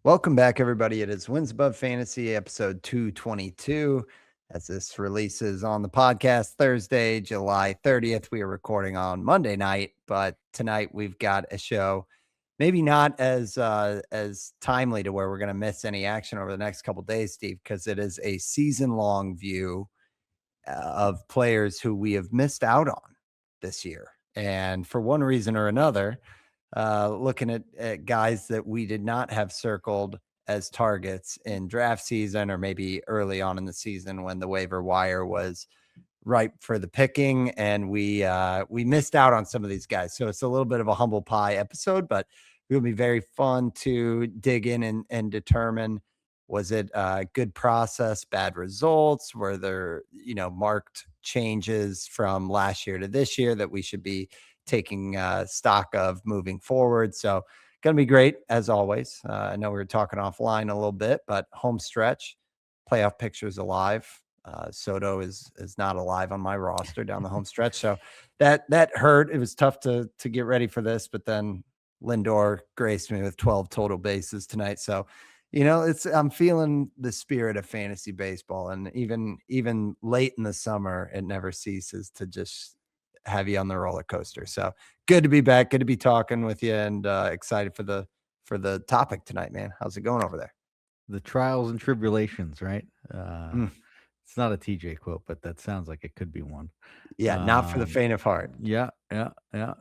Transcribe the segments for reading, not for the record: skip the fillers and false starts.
Welcome back, everybody. It is Wins Above Fantasy, episode 222. As this releases on the podcast Thursday, July 30th, we are recording on Monday night, but tonight we've got a show maybe not as timely to where we're going to miss any action over the next couple of days, Steve, because it is a season-long view of players who we have missed out on this year. And for one reason or another, looking at guys that we did not have circled as targets in draft season or maybe early on in the season when the waiver wire was ripe for the picking, and we missed out on some of these guys. So it's a little bit of a humble pie episode, but it will be very fun to dig in and determine, was it a good process, bad results? Were there, marked changes from last year to this year that we should be taking stock of moving forward? So going to be great as always. I know we were talking offline a little bit, but home stretch, playoff pictures alive. Soto is not alive on my roster down the home stretch, so that hurt. It was tough to get ready for this, but then Lindor graced me with 12 total bases tonight. So, I'm feeling the spirit of fantasy baseball, and even late in the summer, it never ceases to just have you on the roller coaster. So good to be back. Good to be talking with you, and excited for the topic tonight, man. How's it going over there? The trials and tribulations, right? It's not a TJ quote, but that sounds like it could be one. Yeah, not for the faint of heart. Yeah, yeah, yeah.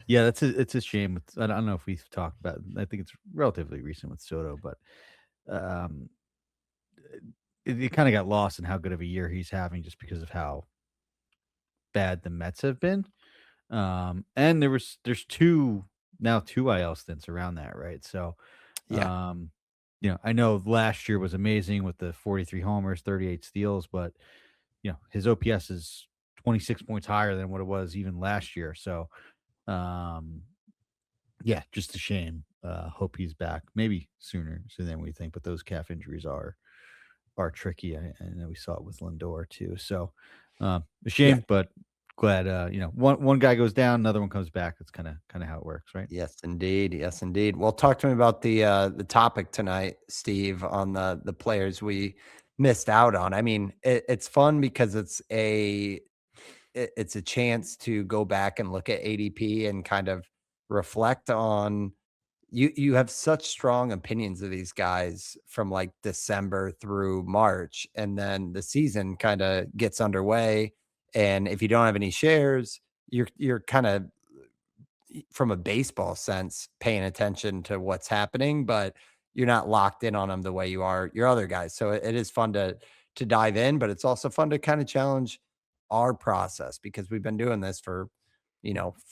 Yeah, it's a shame. I don't know if we've talked about it. I think it's relatively recent with Soto, but um, it kind of got lost in how good of a year he's having just because of how bad the Mets have been. And there's two IL stints around that, right? So, Yeah. um, I know last year was amazing with the 43 homers, 38 steals, but his OPS is 26 points higher than what it was even last year. So, um, yeah, just a shame. Hope he's back, maybe sooner than we think. But those calf injuries are tricky. I know we saw it with Lindor too. So, a Yeah. shame, but glad. One guy goes down, another one comes back. That's kind of how it works, right? Yes, indeed. Yes, indeed. Well, talk to me about the topic tonight, Steve, on the players we missed out on. I mean, it's fun because it's a chance to go back and look at ADP and kind of reflect on, you have such strong opinions of these guys from like December through March, and then the season kind of gets underway, and if you don't have any shares, you're kind of, from a baseball sense, paying attention to what's happening, but you're not locked in on them the way you are your other guys. So it is fun to dive in, but it's also fun to kind of challenge our process, because we've been doing this for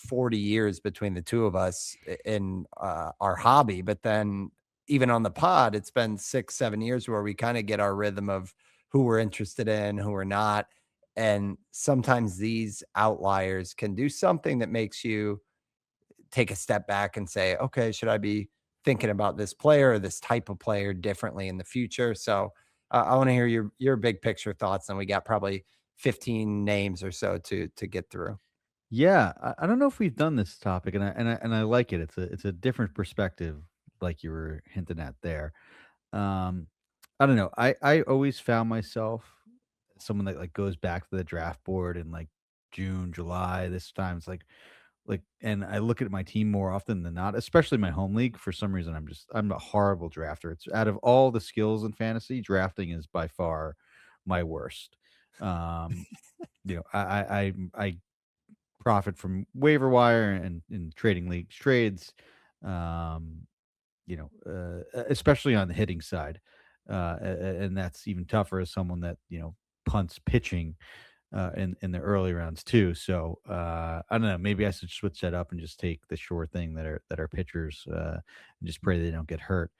40 years between the two of us in our hobby. But then even on the pod, it's been 6-7 years where we kind of get our rhythm of who we're interested in, who we're not. And sometimes these outliers can do something that makes you take a step back and say, okay, should I be thinking about this player or this type of player differently in the future? So I want to hear your big picture thoughts, and we got probably 15 names or so to get through. Yeah, I don't know if we've done this topic, and I like it. It's a different perspective, like you were hinting at there. Um, I don't know. I always found myself someone that like goes back to the draft board in like June, July. This time it's like, and I look at my team more often than not, especially my home league. For some reason, I'm a horrible drafter. It's out of all the skills in fantasy, drafting is by far my worst. Um, I profit from waiver wire and trading leagues trades, um, especially on the hitting side. And that's even tougher as someone that, punts pitching in the early rounds too. So I don't know. Maybe I should switch that up and just take the sure thing that are pitchers and just pray they don't get hurt.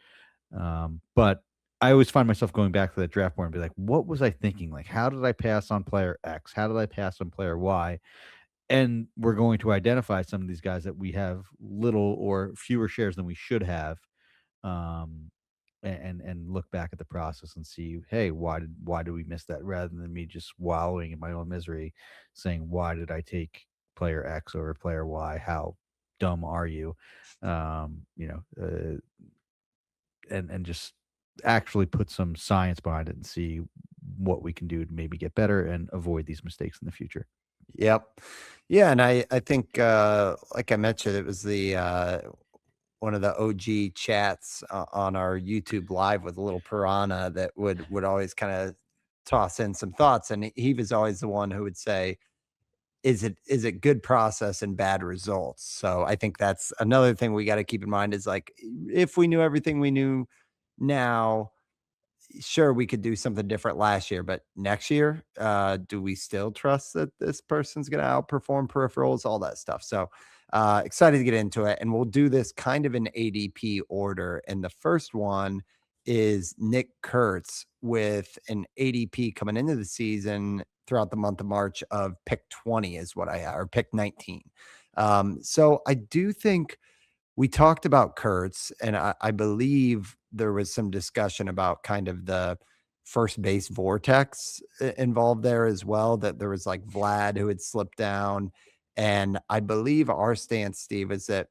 But I always find myself going back to that draft board and be like, what was I thinking? Like, how did I pass on player X? How did I pass on player Y? And we're going to identify some of these guys that we have little or fewer shares than we should have, um, and look back at the process and see, hey, why did we miss that? Rather than me just wallowing in my own misery, saying, why did I take player X over player Y? How dumb are you? Um, you know, uh, and just actually put some science behind it and see what we can do to maybe get better and avoid these mistakes in the future. Yep. Yeah, and I think, like I mentioned, it was the, one of the OG chats on our YouTube live with Little Piranha that would always kinda toss in some thoughts, and he was always the one who would say, is it good process and bad results? So I think that's another thing we gotta keep in mind is, like, if we knew everything we knew now, sure, we could do something different last year, but next year, do we still trust that this person's gonna outperform peripherals, all that stuff. So, excited to get into it, and we'll do this kind of in ADP order. And the first one is Nick Kurtz with an ADP coming into the season throughout the month of March of pick 20 is what I have, or pick 19. So I do think we talked about Kurtz, and I believe there was some discussion about kind of the first base vortex involved there as well, that there was like Vlad who had slipped down. And I believe our stance, Steve, is that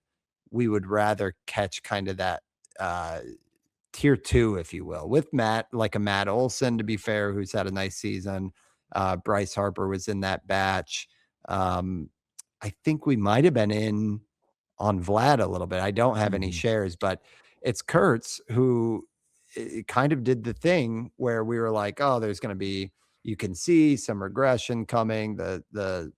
we would rather catch kind of that uh, tier two, if you will, with Matt, like a Matt Olson, to be fair, who's had a nice season. Bryce Harper was in that batch. Um, I think we might have been in on Vlad a little bit. I don't have any Mhm. shares, but it's Kurtz who kind of did the thing where we were like, oh, there's going to be, you can see some regression coming, the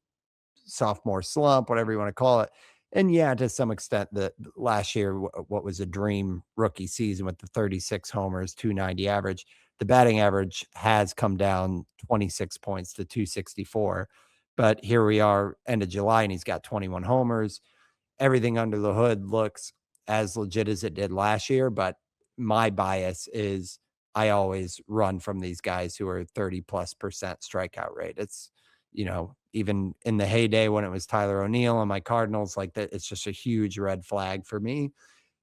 sophomore slump, whatever you want to call it. And yeah, to some extent, the last year, what was a dream rookie season with the 36 homers, 290 average, the batting average has come down 26 points to 264. But here we are, end of July, and he's got 21 homers. Everything under the hood looks as legit as it did last year, but my bias is I always run from these guys who are 30+% strikeout rate. It's, even in the heyday when it was Tyler O'Neill and my Cardinals, like that, it's just a huge red flag for me.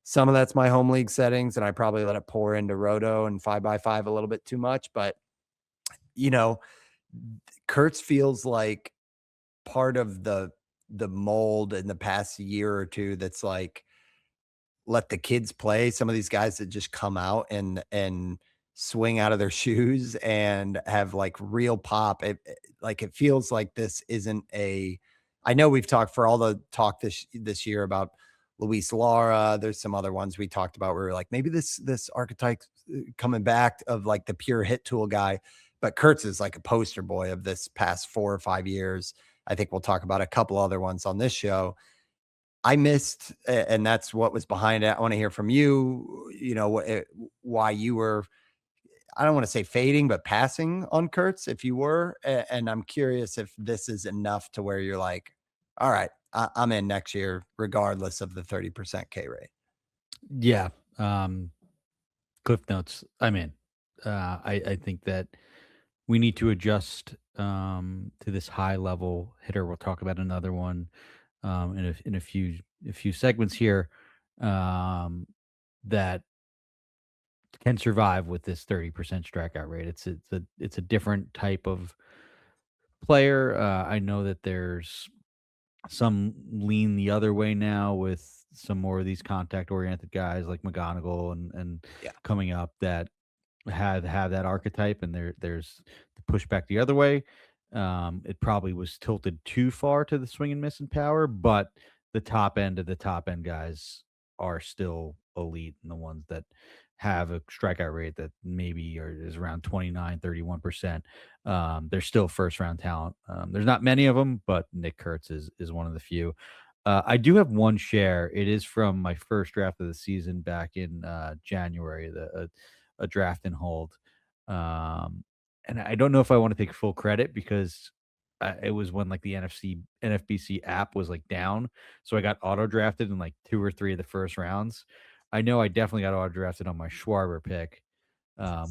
Some of that's my home league settings, and I probably let it pour into Roto and 5x5 a little bit too much. But, you know, Kurtz feels like part of the mold in the past year or two that's like let the kids play. Some of these guys that just come out and swing out of their shoes and have like real pop. Like it feels like this isn't a. I know we've talked for all the talk this year about Luis Lara. There's some other ones we talked about where we're like maybe this archetype coming back of like the pure hit tool guy, but Kurtz is like a poster boy of this past 4 or 5 years. I think we'll talk about a couple other ones on this show. I missed, and that's what was behind it. I want to hear from you, why you were, I don't want to say fading, but passing on Kurtz if you were. And I'm curious if this is enough to where you're like, all right, I'm in next year, regardless of the 30% K rate. Yeah. Um, Cliff notes. I'm in. I think that we need to adjust to this high level hitter. We'll talk about another one in a few segments here um, that can survive with this 30% strikeout rate. It's a different type of player. I know that there's some lean the other way now with some more of these contact oriented guys like McGonigal and Yeah. coming up that have that archetype, and there's the pushback the other way. It probably was tilted too far to the swing and miss and power, but the top end of the top end guys are still elite, and the ones that have a strikeout rate that maybe is around 29, 31%. They're still first round talent. There's not many of them, but Nick Kurtz is one of the few. I do have one share. It is from my first draft of the season back in January. A draft and hold. Um, and I don't know if I want to take full credit because it was when like the NFBC app was like down, so I got auto drafted in like 2 or 3 of the first rounds. I know I definitely got auto drafted on my Schwarber pick,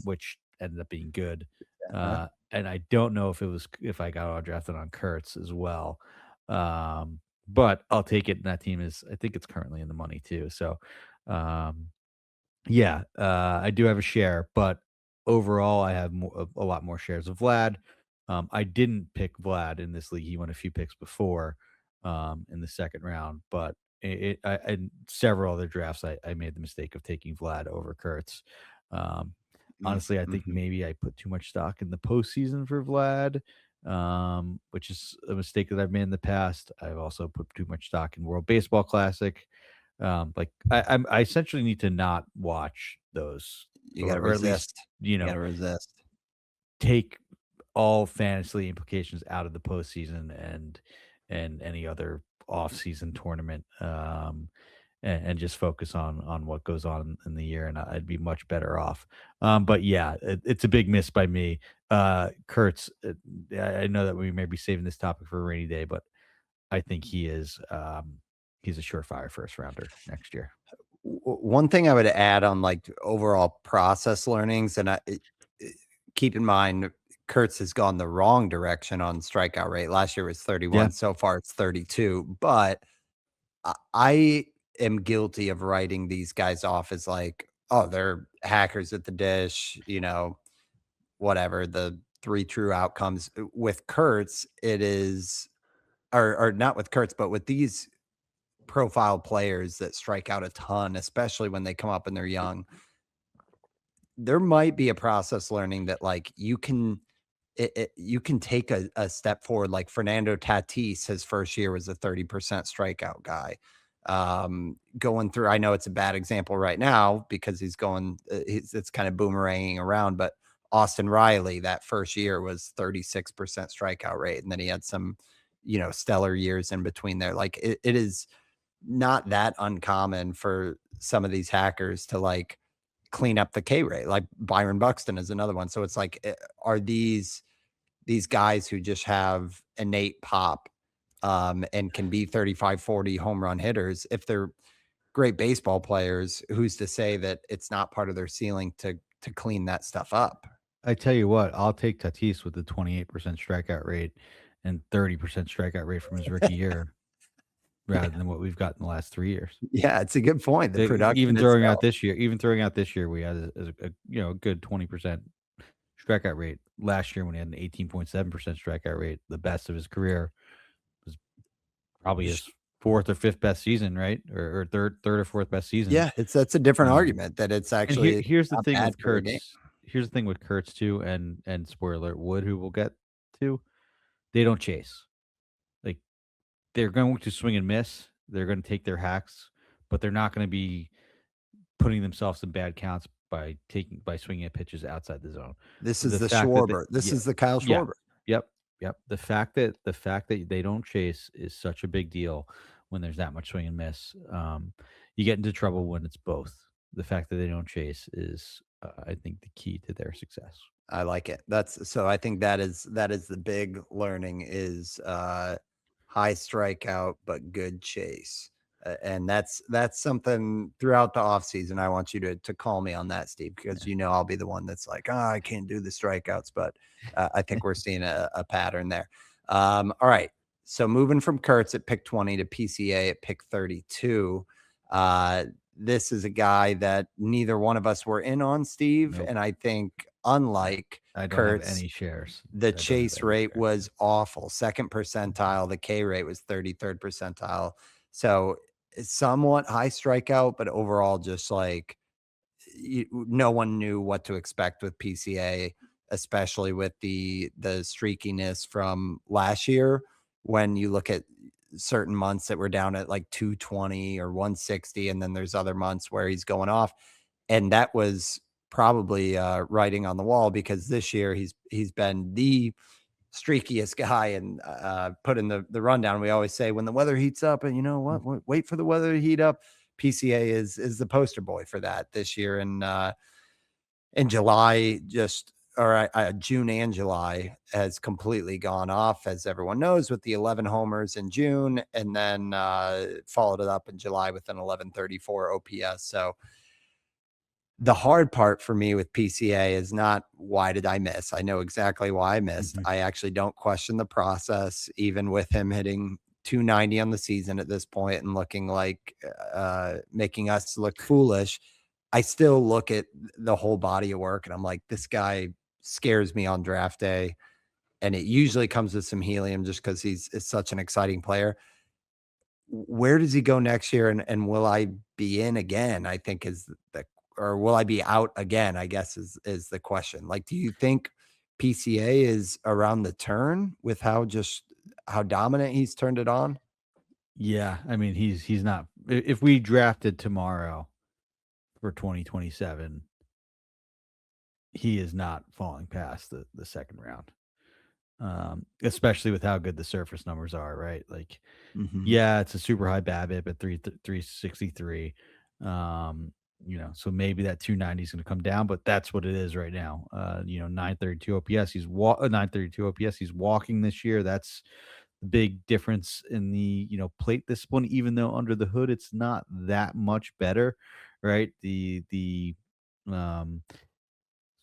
which ended up being good. Uh, And I don't know if I got auto drafted on Kurtz as well. But I'll take it. And that team is, I think it's currently in the money too. So um yeah, I do have a share, but overall, I have a lot more shares of Vlad. I didn't pick Vlad in this league. He went a few picks before in the second round, but in several other drafts, I made the mistake of taking Vlad over Kurtz. Um, Honestly, I think Mm-hmm. maybe I put too much stock in the postseason for Vlad, which is a mistake that I've made in the past. I've also put too much stock in World Baseball Classic. Like I essentially need to not watch those, You got to or at least, resist. you You got know, to resist. take all fantasy implications out of the postseason and any other off-season tournament, and just focus on what goes on in the year, and I'd be much better off. But yeah, it's a big miss by me. Kurtz, I know that we may be saving this topic for a rainy day, but I think he's a surefire first rounder next year. One thing I would add on like overall process learnings, and keep in mind, Kurtz has gone the wrong direction on strikeout rate. Last year was Yeah, 31. So far, it's 32. But I am guilty of writing these guys off as like, oh, they're hackers at the dish, whatever, the three true outcomes. With Kurtz, it is, or not with Kurtz, but with these profile players that strike out a ton, especially when they come up and they're young, there might be a process learning that like you can take a step forward. Like Fernando Tatis, his first year was a 30% strikeout guy. Going through, I know it's a bad example right now because he's going, it's kind of boomeranging around, but Austin Riley, that first year was 36% strikeout rate. And then he had some, stellar years in between there. Like it is not that uncommon for some of these hackers to like clean up the K rate. Like Byron Buxton is another one. So it's like, are these guys who just have innate pop, and can be 35, 40 home run hitters, if they're great baseball players, who's to say that it's not part of their ceiling to clean that stuff up? I tell you what, I'll take Tatis with the 28% strikeout rate and 30% strikeout rate from his rookie year, rather Yeah. than what we've got in the last 3 years. Yeah, it's a good point. The production Even itself. throwing out this year, we had a good 20% strikeout rate. Last year when he had an 18.7% strikeout rate, the best of his career, was probably his fourth or fifth best season, right? Or third or fourth best season. Yeah, that's a different Um, argument that it's and actually here's the not thing bad with for the game. Kurtz. Here's the thing with Kurtz too, and spoiler alert, Wood, who we'll get to, they don't chase. Like, they're going to swing and miss. They're going to take their hacks, but they're not going to be putting themselves in bad counts by swinging at pitches outside the zone. This is The the fact that Schwarber. This yeah, is the Kyle yeah, Schwarber. yep, yep. The fact that they don't chase is such a big deal when there's that much swing and miss. You get into trouble when it's both. The fact that they don't chase is, I think, the key to their success. I like it. That's so I think that is the big learning is high strikeout but good chase. And that's something throughout the offseason. I want you to call me on that, Steve, because I'll be the one that's like, oh, I can't do the strikeouts, but I think we're seeing a pattern there. All right. So moving from Kurtz at pick 20 to PCA at pick 32. This is a guy that neither one of us were in on, Steve. Nope. And I think, unlike I don't have Kurtz, any shares. the I don't have chase any rate shares. was awful. Second percentile. The K rate was 33rd percentile. So it's somewhat high strikeout, but overall, just like no one knew what to expect with PCA, especially with the streakiness from last year. When you look at certain months that were down at like 220 or 160, and then there's other months where he's going off, and that was probably writing on the wall, because this year he's been the streakiest guy. And put in the rundown, we always say when the weather heats up, and you know what, wait for the weather to heat up. PCA is the poster boy for that this year. And in July, June and July has completely gone off, as everyone knows, with the 11 homers in June, and then followed it up in July with an 1134 OPS. So the hard part for me with PCA is not why did I miss? I know exactly why I missed. Mhm. I actually don't question the process, even with him hitting 290 on the season at this point and looking like making us look foolish. I still look at the whole body of work and I'm like, this guy scares me on draft day. And it usually comes with some helium just because he's such an exciting player. where does he go next year, and will I be in again, I think is the or will I be out again, I guess is the question. Like, do you think PCA is around the turn with how dominant he's turned it on? Yeah, I mean, he's not if we drafted tomorrow for 2027, he is not falling past the second round. Especially with how good the surface numbers are, right? Like, Mhm. yeah, it's a super high BABIP at 363. Um, so maybe that 290 is going to come down, but that's what it is right now. 932 OPS. 932 OPS. He's walking this year. That's the big difference in the plate discipline. Even though under the hood, it's not that much better, right? The um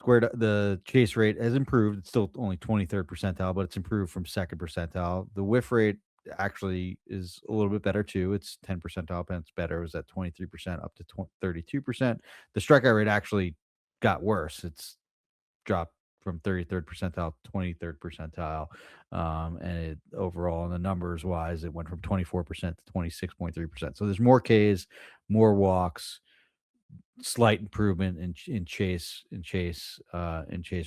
the chase rate has improved. It's still only 23rd percentile, but it's improved from second percentile. The whiff rate actually is a little bit better too. It's 10 percentile points better. It was at 23% up to 32%. The strikeout rate actually got worse. It's dropped from 33rd percentile to 23rd percentile. And it overall, in the numbers wise, it went from 24% to 26.3%. So there's more Ks, more walks, slight improvement in chase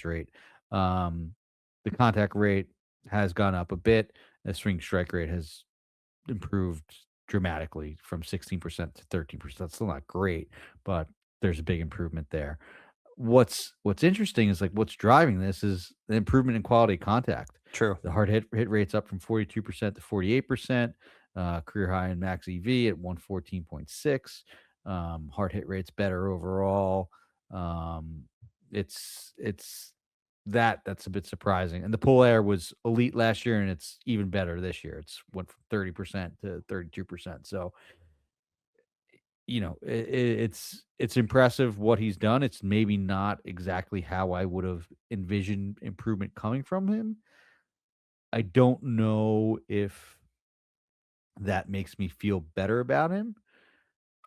rate. Um, the contact rate has gone up a bit. The swing strike rate has improved dramatically from 16% to 13%. Still not great, but there's a big improvement there. What's interesting is like what's driving this is the improvement in quality of contact. True. The hard hit rate's up from 42% to 48%. Career high in max EV at 114.6. Hard hit rate's better overall. Um, it's that's a bit surprising. And the pull air was elite last year, and it's even better this year. It's went from 30% to 32%. So it's impressive what he's done. It's maybe not exactly how I would have envisioned improvement coming from him. I don't know if that makes me feel better about him.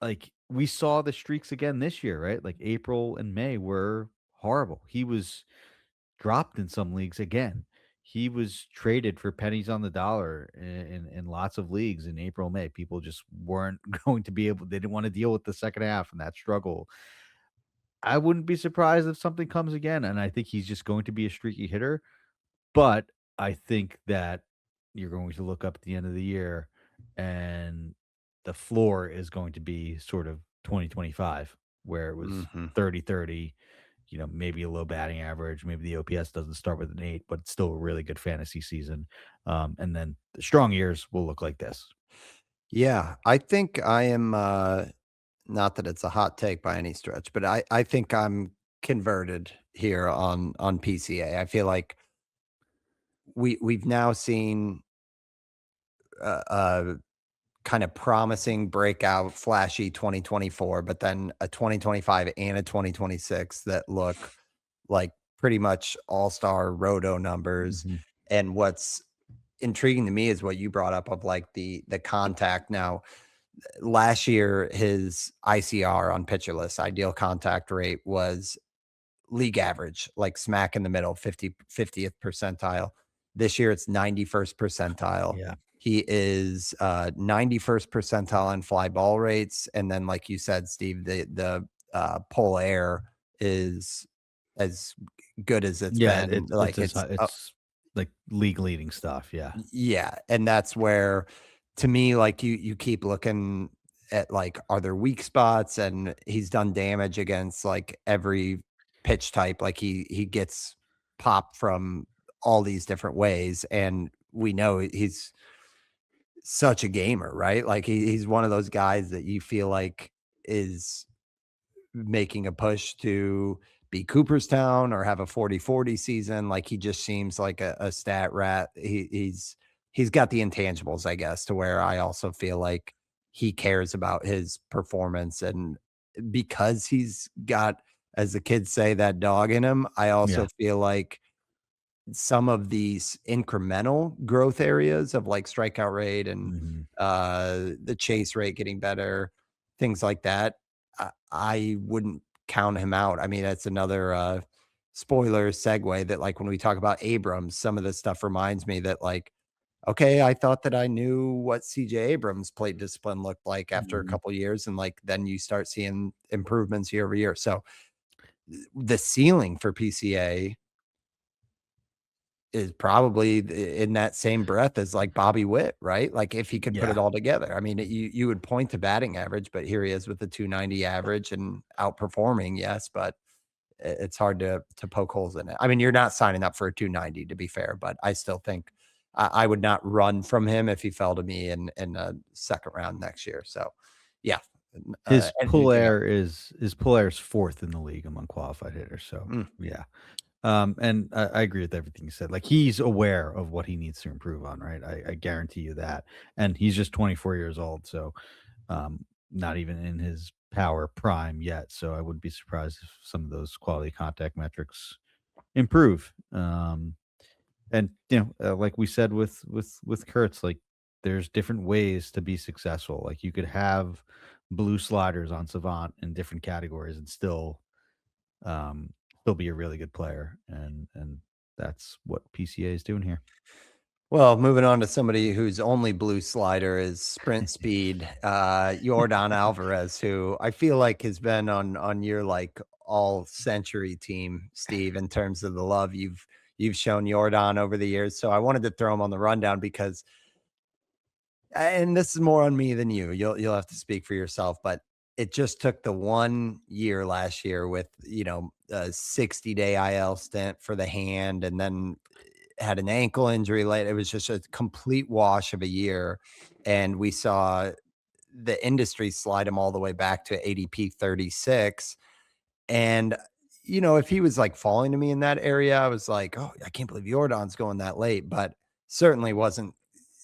Like, we saw the streaks again this year, right? Like, April and May were horrible. He was dropped in some leagues again. He was traded for pennies on the dollar in lots of leagues in April, May. People just weren't going to be able they didn't wanna deal with the second half and that struggle. I wouldn't be surprised if something comes again, and I think he's just going to be a streaky hitter, but I think that you're going to look up at the end of the year, and the floor is going to be sort of 2025, where it was Mhm. 30-30, maybe a low batting average, maybe the OPS doesn't start with an 8, but it's still a really good fantasy season, and then the strong years will look like this. Yeah, I think I am, not that it's a hot take by any stretch, but I think I'm converted here on PCA. I feel like we've now seen a kind of promising breakout, flashy 2024, but then a 2025 and a 2026 that look like pretty much all-star roto numbers. Mhm. And what's intriguing to me is what you brought up of like the contact. Now, last year, his ICR on pitcher list, ideal contact rate, was league average, like smack in the middle, 50th percentile. This year it's 91st percentile. Yeah. He is 91st percentile in fly ball rates. And then, like you said, Steve, the pull air is as good as it's Yeah, been. it's Like as high it's, like, league leading stuff, yeah. yeah, and that's where, to me, like, you keep looking at, like, are there weak spots? And he's done damage against, like, every pitch type, like, he gets popped from all these different ways, and we know he's such a gamer, right? Like, he's one of those guys that you feel like is making a push to be Cooperstown or have a 40-40 season. Like, he just seems like a stat rat. He's got the intangibles, I guess, to where I also feel like he cares about his performance. And because he's got, as the kids say, that dog in him, I also Yeah. feel like some of these incremental growth areas of like strikeout rate and Mhm. the chase rate getting better, things like that. I wouldn't count him out. I mean, that's another spoiler segue that, like, when we talk about Abrams, some of this stuff reminds me that, like, okay, I thought that I knew what CJ Abrams plate discipline looked like after a Mhm. couple years, and like then you start seeing improvements year over year. So the ceiling for PCA is probably in that same breath as like Bobby Witt, right? Like if he could put Yeah. it all together. I mean, you would point to batting average, but here he is with the 290 average and outperforming, yes, but it's hard to poke holes in it. I mean, you're not signing up for a 290 to be fair, but I still think I would not run from him if he fell to me in a second round next year. So, yeah. Anything else? His pull air is 4th in the league among qualified hitters. So Mm. yeah. And I agree with everything you said. Like he's aware of what he needs to improve on, right? I guarantee you that. And he's just 24 years old, so not even in his power prime yet. So I wouldn't be surprised if some of those quality contact metrics improve. And like we said with Kurtz, like there's different ways to be successful. Like you could have blue sliders on Savant in different categories and still be a really good player, and that's what PCA is doing here. Well, moving on to somebody whose only blue slider is sprint speed, Yordan Alvarez, who I feel like has been on your like all century team, Steve, in terms of the love you've shown Yordan over the years. So I wanted to throw him on the rundown because and this is more on me than you. You'll have to speak for yourself, but it just took the 1 year last year with, a 60-day IL stint for the hand and then had an ankle injury late. It was just a complete wash of a year. And we saw the industry slide him all the way back to ADP 36. And, if he was like falling to me in that area, I was like, oh, I can't believe Jordan's going that late, but certainly wasn't,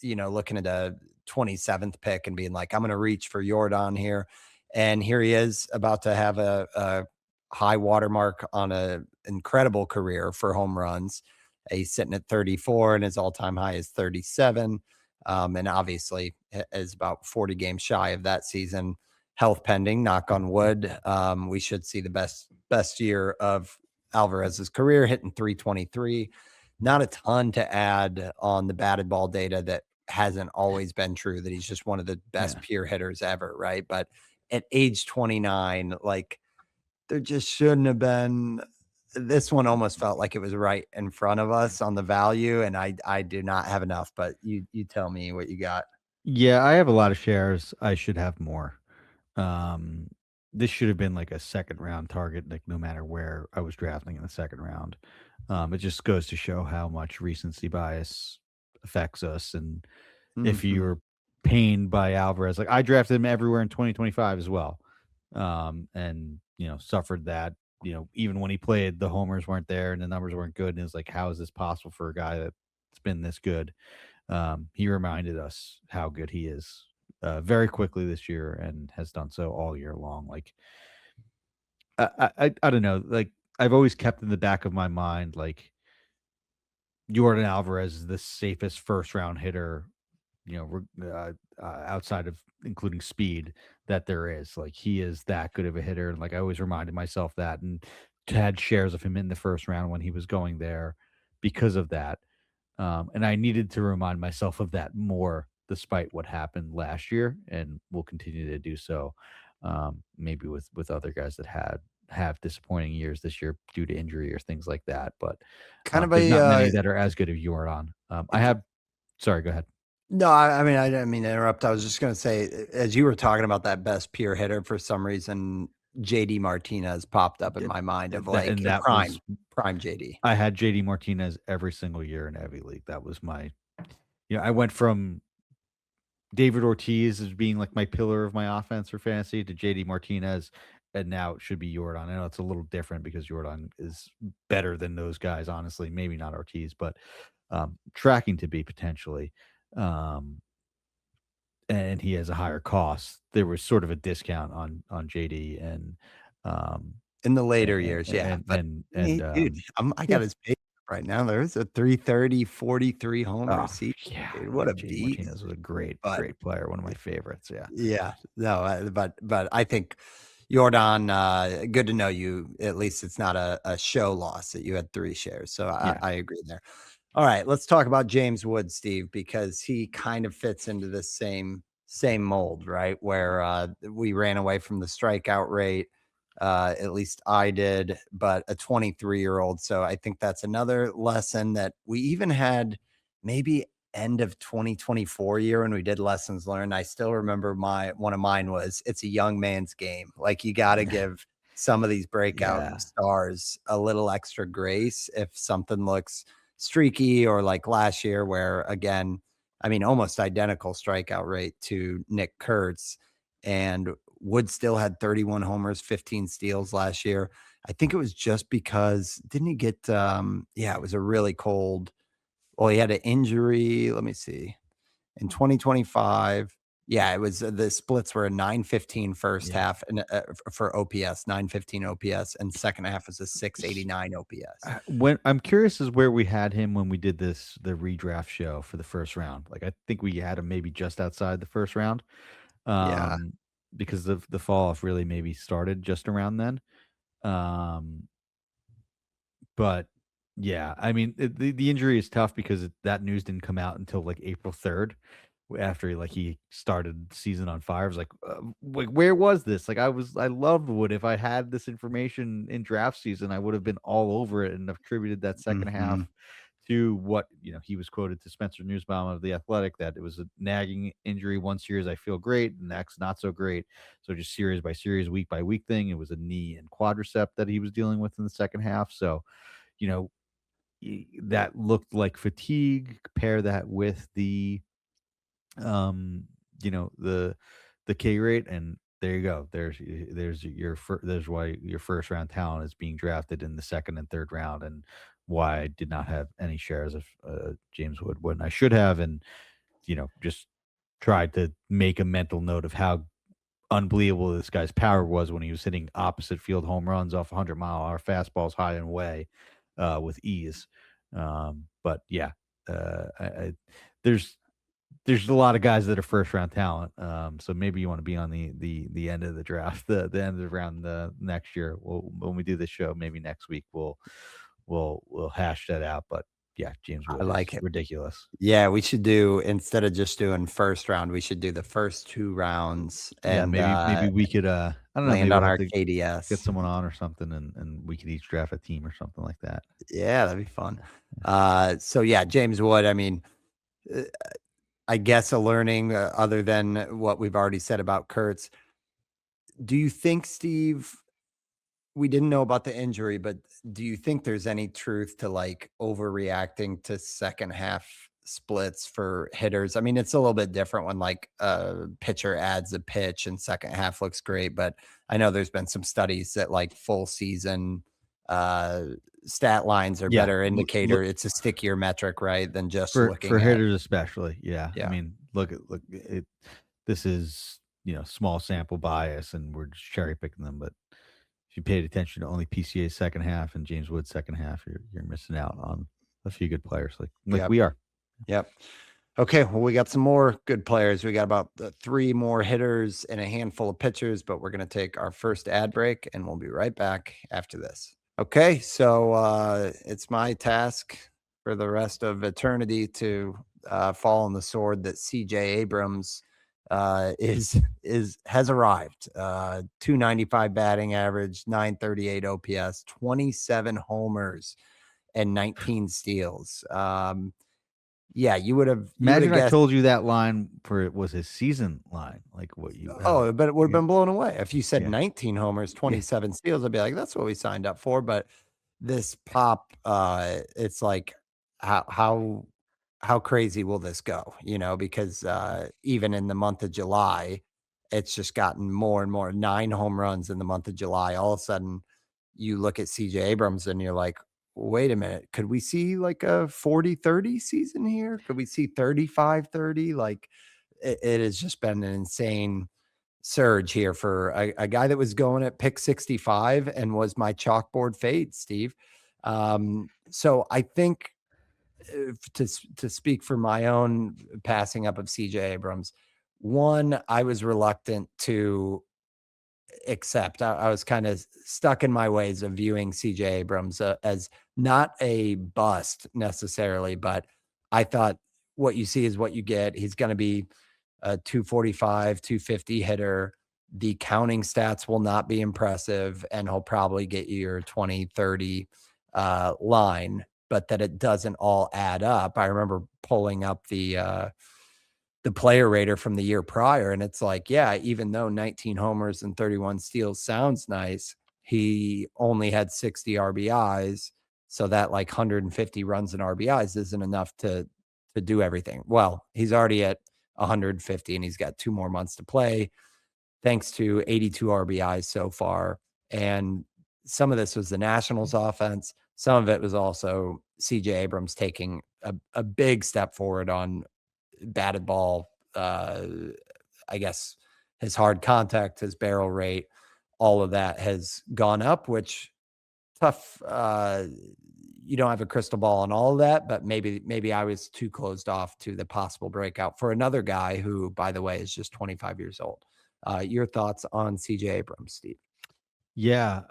looking at a 27th pick and being like, I'm going to reach for Jordan here. And here he is about to have a high watermark on an incredible career for home runs. He's sitting at 34 and his all time high is 37. And obviously is about 40 games shy of that season. Health pending, knock on wood. We should see the best year of Alvarez's career, hitting 323. Not a ton to add on the batted ball data that hasn't always been true, that he's just one of the best Yeah. pure hitters ever, right? But at age 29, like there just shouldn't have been. This one almost felt like it was right in front of us on the value, and I do not have enough. But you tell me what you got. Yeah, I have a lot of shares. I should have more. Um, this should have been like a second round target, like no matter where I was drafting in the second round. It just goes to show how much recency bias affects us. And if Mhm. you're pained by Alvarez, like I drafted him everywhere in 2025 as well. And suffered that, even when he played, the homers weren't there and the numbers weren't good. And it's like, how is this possible for a guy that's been this good? He reminded us how good he is very quickly this year and has done so all year long. Like I don't know. Like I've always kept in the back of my mind, like Jordan Alvarez is the safest first round hitter, outside of including speed that there is. Like he is that good of a hitter, and like I always reminded myself that, and had shares of him in the first round when he was going there because of that. And I needed to remind myself of that more despite what happened last year, and will continue to do so. Maybe with other guys that have disappointing years this year due to injury or things like that. But Kind of there's a not many that are as good as Jordan. I have. Sorry, go ahead. no, I mean, I didn't mean to interrupt. I was just going to say, as you were talking about that best pure hitter, for some reason, JD Martinez popped up in Th- my mind of That like and a that was prime JD. I had JD Martinez every single year in every league. That was my. I went from David Ortiz as being like my pillar of my offense for fantasy to JD Martinez, and now it should be Jordan. I know it's a little different because Jordan is better than those guys, honestly. Maybe not Ortiz, but tracking to be potentially. Um, and he has a higher cost. There was sort of a discount on JD um, In the later and years, yeah, but dude, I yeah. got his page up right now. There's a 330, 43 homer Oh season, yeah, dude. What yeah. a JD beast. Martinez was a great, But great player. One of my favorites. Yeah, yeah, no, but I think Jordan, good to know you. At least it's not a show loss that you had 3 shares. So yeah. I agree there. All right, let's talk about James Wood, Steve, because he kind of fits into this same mold, right? Where we ran away from the strikeout rate. At least I did, but a 23-year-old. So I think that's another lesson that we even had maybe end of 2024 year when we did lessons learned. I still remember one of mine was it's a young man's game. Like you got to give some of these breakout Yeah. stars a little extra grace if something looks streaky, or like last year where, again, I mean, almost identical strikeout rate to Nick Kurtz, and Wood still had 31 homers, 15 steals last year. I think it was just because didn't he get yeah, it was a really cold, well, he had an injury, let me see, in 2025. Yeah, it was the splits were a 915 first Yeah. half and for OPS, 915 OPS, and second half was a 689 OPS. When I'm curious is where we had him when we did the redraft show for the first round. Like I think we had him maybe just outside the first round, Yeah. um, because the fall off really maybe started just around then. Um, but yeah, I mean the injury is tough because that news didn't come out until like April 3rd, after he started the season on fire. I was like, where was this? Like I loved Wood. If I had this information in draft season, I would have been all over it and attributed that second Mhm. half to what he was quoted to Spencer Newsbaum of the Athletic, that it was a nagging injury. One series I feel great, next not so great. So just series by series, week by week thing. It was a knee and quadricep that he was dealing with in the second half. So you know that looked like fatigue. Pair that with the um, the K rate, and there you go. There's why your first round talent is being drafted in the second and third round, and why I did not have any shares of James Wood when I should have, and just tried to make a mental note of how unbelievable this guy's power was when he was hitting opposite field home runs off 100-mile-an-hour fastballs high and away with ease. But yeah, there's there's a lot of guys that are first round talent. So maybe you want to be on the end of the draft, the end of the round the next year. When we do this show, maybe next week we'll hash that out. But yeah, James I Wood is like it. ridiculous. Yeah, we should do, instead of just doing first round, we should do the first 2 rounds Yeah, and, maybe we could I don't know, land maybe on we'll have our to get KDS. someone on or something, and we could each draft a team or something like that. Yeah, that'd be fun. So yeah, James Wood, I mean, uh, I guess a learning, other than what we've already said about Kurtz. Do you think, Steve, we didn't know about the injury, but do you think there's any truth to like overreacting to second half splits for hitters? I mean, it's a little bit different when like a pitcher adds a pitch and second half looks great, but I know there's been some studies that like full season uh stat lines are Yeah, better look indicator. It's a stickier metric, right? Than just for looking at, hitters especially. Yeah, I yeah. mean, look it. This is small sample bias, and we're just cherry picking them. But if you paid attention to only PCA's second half and James Wood's second half, you're missing out on a few good players like Yep. we are. Yep. Okay, well, we got some more good players. We got about 3 more hitters and a handful of pitchers, but we're going to take our first ad break and we'll be right back after this. Okay, so it's my task for the rest of eternity to fall on the sword that CJ Abrams is has arrived. 295 batting average, 938 OPS, 27 homers, and 19 steals. Yeah, you would have Imagine I guessed. told you that line for it was his season line, like what you Oh, but it would have yeah, been blown away. If you said yeah, 19 homers, yeah. 27 steals, I'd be like, that's what we signed up for. But this pop, it's like how crazy will this go? Because even in the month of July, it's just gotten more and more. 9 home runs in the month of July. All of a sudden, you look at CJ Abrams and you're like, wait a minute, could we see like a 40-30 season here? Could we see 35-30? Like it has just been an insane surge here for a guy that was going at pick 65 and was my chalkboard fade, Steve. So I think, to speak for my own passing up of CJ Abrams, one, I was reluctant to except I was kind of stuck in my ways of viewing CJ Abrams as not a bust necessarily, but I thought what you see is what you get. He's going to be a 245, 250 hitter. The counting stats will not be impressive, and he'll probably get you your 20, 30 line, but that it doesn't all add up. I remember pulling up the player rater from the year prior, and it's like, yeah, even though 19 homers and 31 steals sounds nice, he only had 60 RBIs. So that like 150 runs and RBIs isn't enough to do everything. Well, he's already at 150 and he's got 2 more months to play thanks to 82 RBIs so far. And some of this was the Nationals offense. Some of it was also CJ Abrams taking a big step forward on batted ball, I guess his hard contact, his barrel rate, all of that has gone up, which tough. You don't have a crystal ball on all of that, but maybe I was too closed off to the possible breakout for another guy who, by the way, is just 25 years old. Your thoughts on CJ Abrams, Steve? Yeah,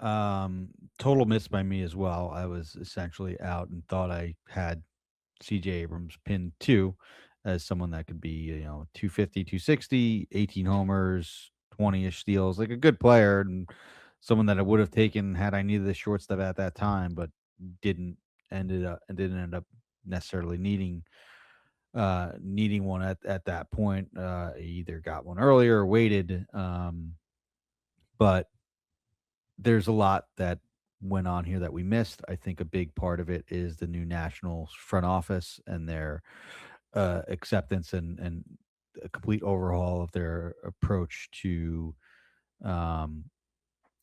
total miss by me as well. I was essentially out and thought I had CJ Abrams pinned too as someone that could be, 250, 260, 18 homers, 20-ish steals, like a good player and someone that I would have taken had I needed a shortstop at that time, but didn't end up necessarily needing one at that point. Either got one earlier or waited. But there's a lot that went on here that we missed. I think a big part of it is the new Nationals front office and their acceptance and a complete overhaul of their approach to um,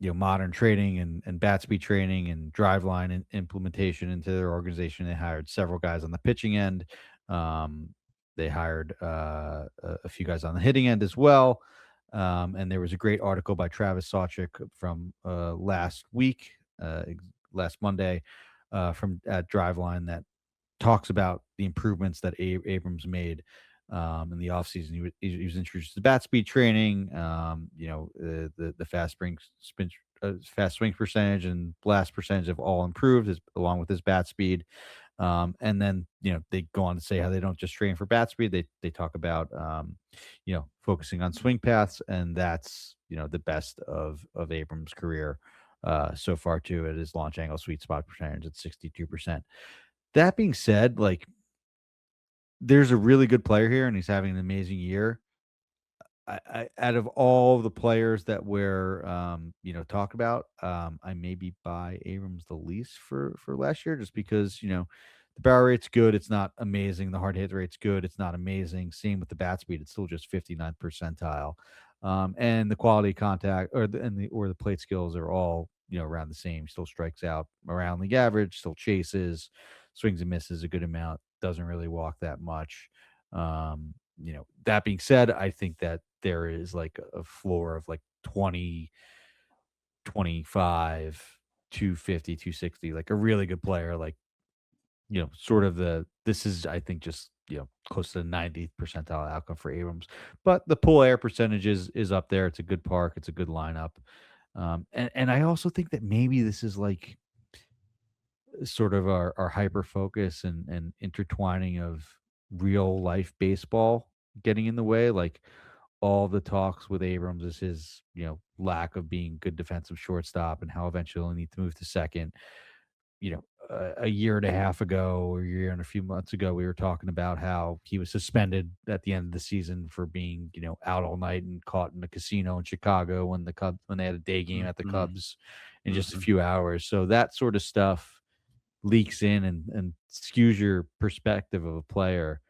modern training and bat speed training and drive line and implementation into their organization. They hired several guys on the pitching end. They hired a few guys on the hitting end as well. And there was a great article by Travis Sawchik from last week, last Monday, from at Driveline that talks about the improvements that Abrams made in the offseason. He was introduced to bat speed training, the fast swing percentage and blast percentage have all improved along with his bat speed. And then, they go on to say how they don't just train for bat speed. They talk about, focusing on swing paths. And that's, the best of Abrams' career so far too at his launch angle sweet spot percentage at 62%. That being said, like, there's a really good player here and he's having an amazing year. I out of all the players that we're talk about, I maybe buy Abrams the least for last year just because, the barrel rate's good, it's not amazing. The hard hit rate's good, it's not amazing. Same with the bat speed, it's still just 59th percentile. And the quality contact or the plate skills are all, around the same. Still strikes out around league average, still chases, swings and misses a good amount, doesn't really walk that much. That being said, I think that there is like a floor of like 20, 25, 250, 260, like a really good player, like, sort of this is, I think, just, close to the 90th percentile outcome for Abrams. But the pull air percentage is up there. It's a good park. It's a good lineup. And I also think that maybe this is like sort of our hyper focus and intertwining of real life baseball getting in the way. Like all the talks with Abrams is his, lack of being good defensive shortstop and how eventually he'll need to move to second. A year and a half ago or a year and a few months ago, we were talking about how he was suspended at the end of the season for being, out all night and caught in a casino in Chicago when they had a day game at the Mhm. Cubs in just a Mhm. few hours. So that sort of stuff leaks in and skews your perspective of a player,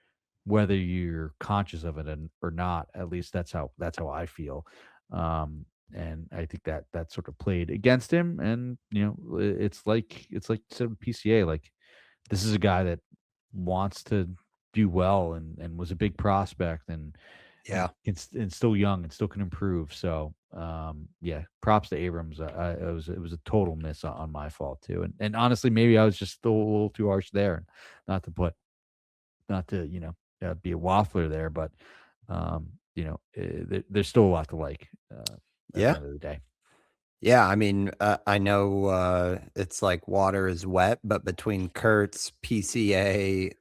whether you're conscious of it or not. At least that's how I feel. And I think that sort of played against him. And it's like said with PCA, like this is a guy that wants to do well and was a big prospect and Yeah. and still young and still can improve. So yeah, props to Abrams. It was a total miss on my fault too. And honestly, maybe I was just still a little too harsh there, not to put not to be a waffler there, but there's still a lot to like at the Yeah. end of the day. Yeah, I mean, I know, it's like water is wet, but between Kurtz, PCA,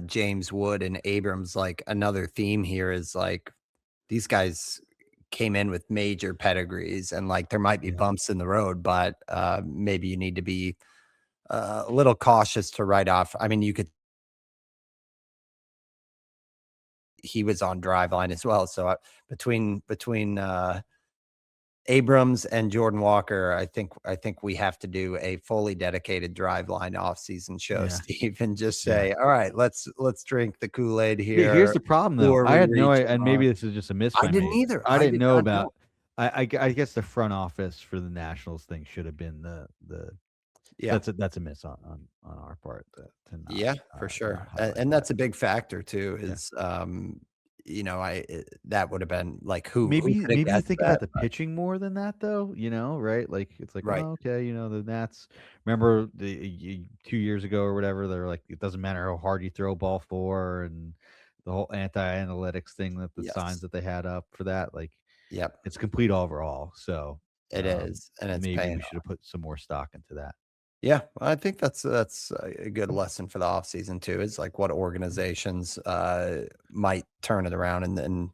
James Wood, and Abrams, like, another theme here is, like, these guys came in with major pedigrees, and, like, there might be Yeah. bumps in the road, but, maybe you need to be, a little cautious to write off. I mean, you could he was on Driveline as well, so, between Abrams and Jordan Walker, I think we have to do a fully dedicated Driveline off-season show, Yeah. Steve, and just Yeah. say, "All right, let's drink the Kool-Aid Here's here. the problem, Who though. are I we had no I reaching and on?" maybe this is just a miss I by didn't me. either. I I didn't did know not know. about I guess the front office for the Nationals thing should have been the Yeah. that's a miss on our part to Yeah, for not sure, highlight and that. that's a big factor too Yeah. is, that would have been like, who Maybe could have maybe you guessed think about that? the But pitching more than that though, right? Like, it's like, right. "Oh, okay, the Nats." Remember 2 years ago or whatever, they were like, "It doesn't matter how hard you throw a ball for," and the whole anti-analytics thing, that the signs Yes. that they had up for that, like, Yep. it's complete overall, so, It is, and it's maybe paying we should have put some more stock into that. Yeah, I think that's a good lesson for the offseason too, is like what organizations, might turn it around and then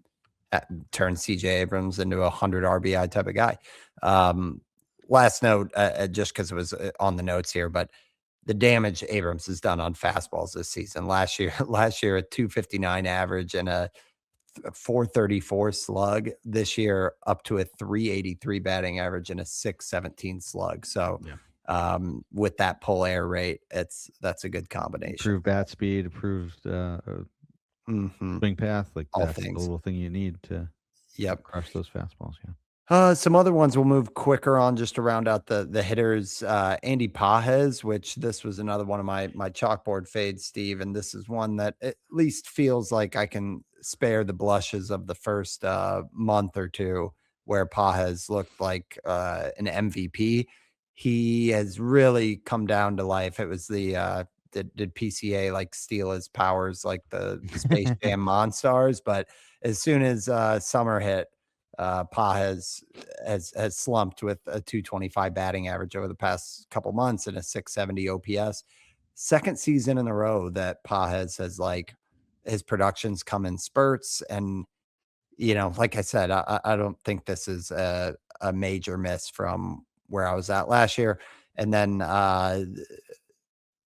turn CJ Abrams into a 100 RBI type of guy. Um, Last note, just because it was on the notes here, but the damage Abrams has done on fastballs this season. Last year, last year a 259 average and a 434 slug. This year, up to a 383 batting average and a 617 slug. So, Yeah. with that pull air rate, that's a good combination. Improved bat speed, improved, Mhm. swing path, like, All that's the things. little thing you need to Yep. crush those fastballs, yeah. Some other ones we'll move quicker on just to round out the hitters. Andy Pajes, which this was another one of my chalkboard fades, Steve, and this is one that at least feels like I can spare the blushes of the first month or two, where Pajes looked like an MVP. He has really come down to life. It was the did PCA like steal his powers like the Space Jam Monstars? But as soon as summer hit, Pa has slumped with a 225 batting average over the past couple months and a 670 OPS. Second season in a row that Pa has like his productions come in spurts, and like I said, I don't think this is a major miss from where I was at last year. And then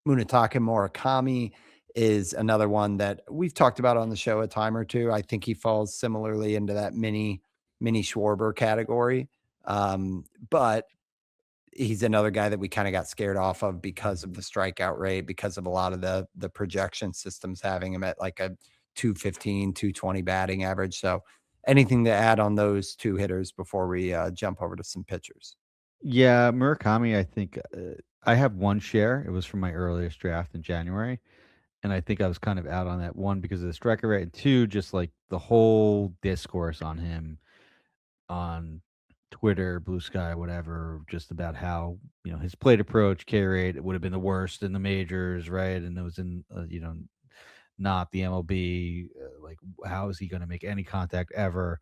Munetaka Murakami is another one that we've talked about on the show a time or two. I think he falls similarly into that mini Schwarber category. But he's another guy that we kind of got scared off of because of the strikeout rate, because of a lot of the projection systems having him at like a 215, 220 batting average. So anything to add on those two hitters before we jump over to some pitchers? Yeah, Murakami, I think, I have 1 share. It was from my earliest draft in January, and I think I was kind of out on that, 1, because of the striker rate, and 2, just, like, the whole discourse on him on Twitter, Blue Sky, whatever, just about how, his plate approach, K rate, it would have been the worst in the majors, right? And it was in, not the MLB, like, how is he gonna make any contact ever?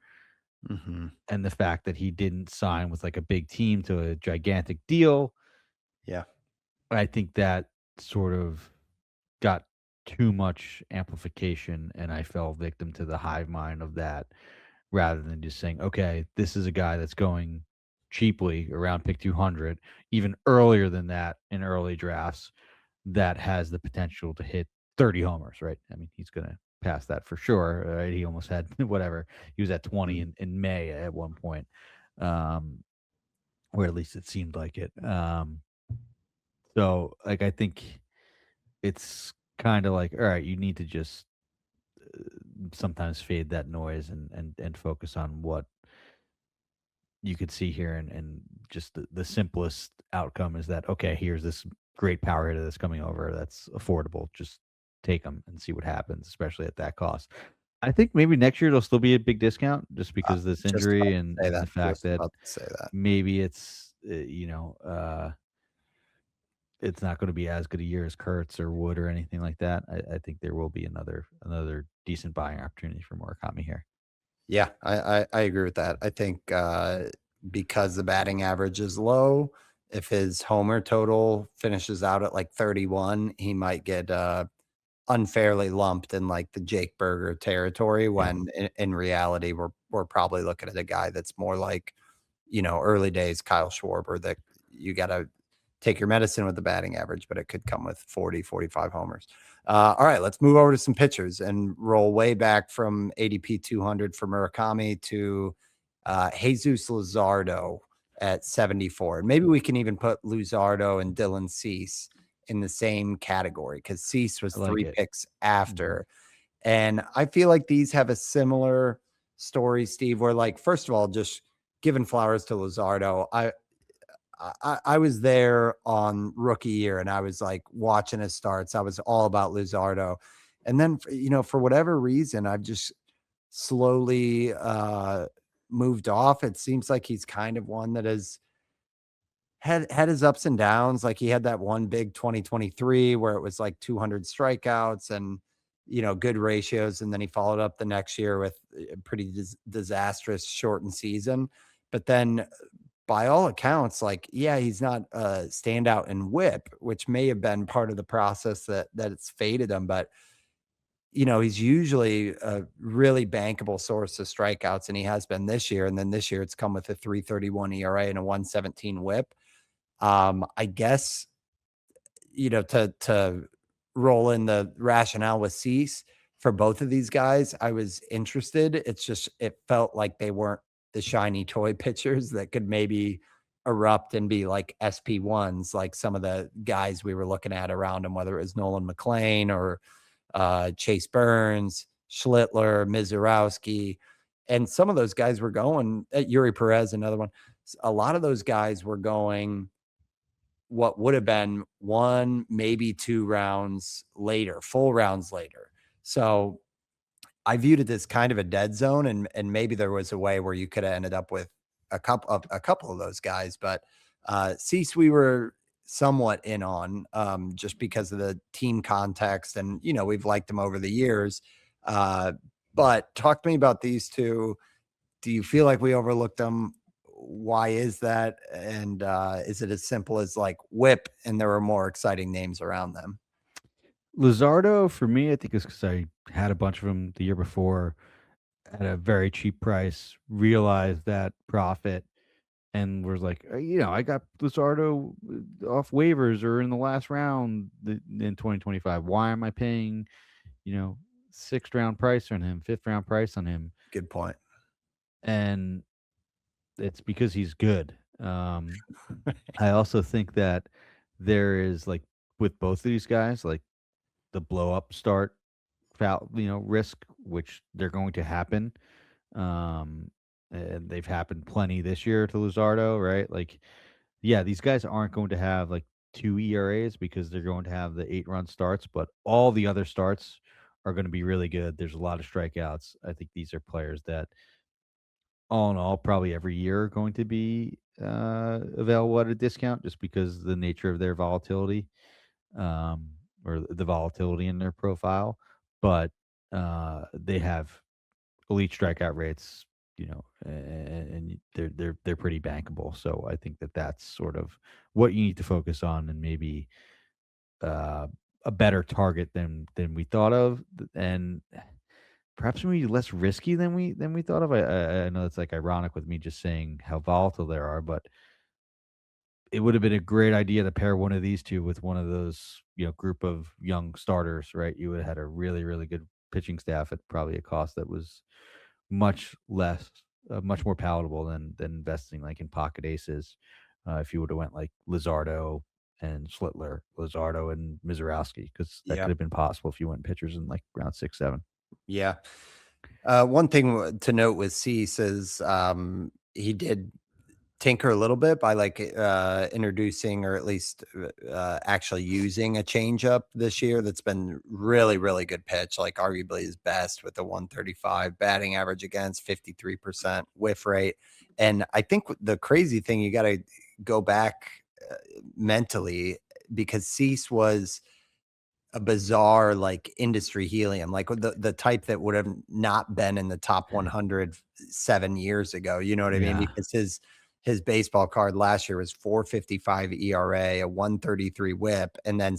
Hmm. And the fact that he didn't sign with, like, a big team to a gigantic deal, Yeah. I think that sort of got too much amplification, and I fell victim to the hive mind of that, rather than just saying, "Okay, this is a guy that's going cheaply around pick 200, even earlier than that in early drafts, that has the potential to hit 30 homers," right? I mean, he's gonna pass that for sure, right? He almost had whatever. He was at 20 Mm. in May at one point, um, or at least it seemed like it. So, like, I think it's kinda like, alright, you need to just, sometimes fade that noise and focus on what you could see here, and just the simplest outcome is that, okay, here's this great power hitter that's coming over that's affordable. Just take them and see what happens, especially at that cost. I think maybe next year it'll still be a big discount just Uh, because of this just injury about and to say and the that. fact Just that about to say that. maybe it's not gonna be as good a year as Kurtz or Wood or anything like that. I think there will be another decent buying opportunity for Murakami here. Yeah, I agree with that. I think because the batting average is low. If his homer total finishes out at like 31, he might get unfairly lumped in like the Jake Berger territory when in reality we're probably looking at a guy that's more like, early days Kyle Schwarber, that you got to take your medicine with the batting average, but it could come with 40, 45 homers. All right, let's move over to some pitchers and roll way back from ADP 200 for Murakami to Jesus Luzardo at 74. And maybe we can even put Luzardo and Dylan Cease in the same category because Cease was I like 3 it. picks after. And I feel like these have a similar story, Steve, where like, first of all, just giving flowers to Luzardo. I was there on rookie year and I was like watching his starts. I was all about Luzardo. And then, for whatever reason, I've just slowly moved off. It seems like he's kind of one that has had his ups and downs. Like he had that one big 2023 where it was like 200 strikeouts and, good ratios. And then he followed up the next year with a pretty disastrous shortened season. But then by all accounts, like, yeah, he's not a standout in whip, which may have been part of the process that it's faded him. But, he's usually a really bankable source of strikeouts, and he has been this year. And then this year it's come with a 3.31 ERA and a 1.17 whip. I guess, to roll in the rationale with Cease for both of these guys, I was interested. It's just, it felt like they weren't the shiny toy pitchers that could maybe erupt and be like SP1s, like some of the guys we were looking at around him, whether it was Nolan McLean or Chase Burns, Schlittler, Mizurowski. And some of those guys were going, Yuri Perez, another one. A lot of those guys were going what would have been 1, maybe 2 rounds later, full rounds later. So I viewed it as kind of a dead zone, and maybe there was a way where you could have ended up with a couple of those guys. But Cease, we were somewhat in on just because of the team context, and we've liked them over the years. But talk to me about these two. Do you feel like we overlooked them? Why is that? And is it as simple as like whip and there are more exciting names around them? Luzardo, for me, I think is because I had a bunch of them the year before at a very cheap price, realized that profit, and was like, I got Luzardo off waivers or in the last round in 2025. Why am I paying, you know, sixth round price on him, fifth round price on him? Good point. And it's because he's good. I also think that there is like with both of these guys, like the blow up start foul, risk, which they're going to happen. Um, and they've happened plenty this year to Luzardo, right? Like, yeah, these guys aren't going to have like 2 ERAs because they're going to have the 8 run starts, but all the other starts are going to be really good. There's a lot of strikeouts. I think these are players that, all in all, probably every year are going to be available at a discount just because the nature of their volatility, um, or the volatility in their profile. But they have elite strikeout rates, and they're pretty bankable. So I think that that's sort of what you need to focus on, and maybe uh, a better target than we thought of, and perhaps maybe less risky than we thought of. I know it's like ironic with me just saying how volatile they are, but it would have been a great idea to pair one of these two with one of those, group of young starters, right? You would have had a really, really good pitching staff at probably a cost that was much less, much more palatable than investing like in pocket aces. If you would have went like Luzardo and Schlittler, Luzardo and Mizurowski, because that Yeah. could have been possible if you went pitchers in like round 6, 7. Yeah. One thing to note with Cease is he did tinker a little bit by like introducing or at least actually using a changeup this year that's been really, really good pitch, like arguably his best with the 135 batting average against 53% whiff rate. And I think the crazy thing, you got to go back mentally because Cease was a bizarre like industry helium, like the type that would have not been in the top 100 7 years ago. You know what I mean? Yeah. Because his his baseball card last year was 4.55 ERA, a 1.33 WHIP, and then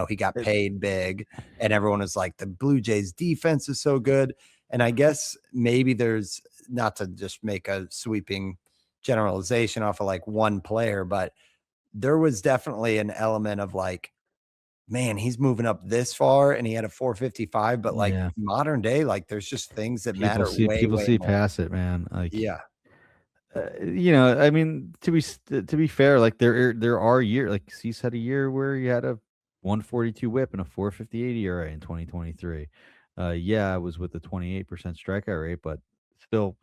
he got paid big, and everyone was like, the Blue Jays defense is so good. And I guess maybe there's, not to just make a sweeping generalization off of like one player, but there was definitely an element of like, man, he's moving up this far and he had a 4.55, but like Yeah. modern day, like there's just things that People matter see way, people way see more. past it, man. Like, Yeah. I mean, to be fair, like there are years, like Cease had a year where he had a 142 whip and a 458 ERA in 2023. Yeah, it was with the 28% strikeout rate, but still,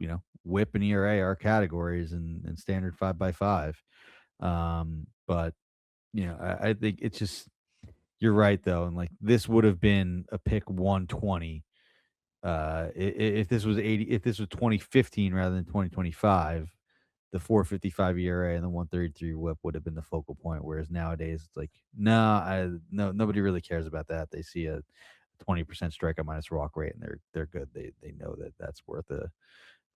whip and ERA are categories and standard 5x5. But I think it's just, you're right though, and like this would have been a pick 120. If this was 80, if this was 2015 rather than 2025, the 4.55 ERA and the 1.33 WHIP would have been the focal point. Whereas nowadays, it's like, no, nobody really cares about that. They see a 20% strikeout minus walk rate, and they're good. They know that that's worth a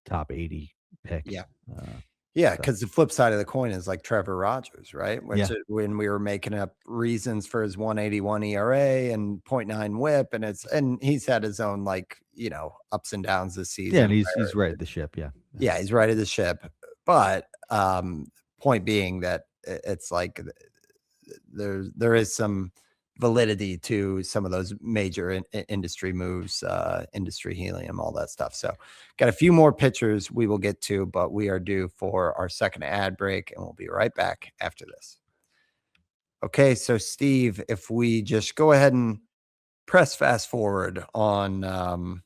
top 80 pick. Yeah. Yeah, So because the flip side of the coin is like Trevor Rogers, right? Which yeah, when we were making up reasons for his 181 ERA and .9 WHIP, and he's had his own like ups and downs this yeah, season. and he's right at the ship. Yeah, Yeah, he's right at the ship. But point being that it's like there is some validity to some of those major industry moves, industry helium, all that stuff. So got a few more pictures we will get to, but we are due for our second ad break, and we'll be right back after this. Okay, so Steve, if we just go ahead and press fast forward on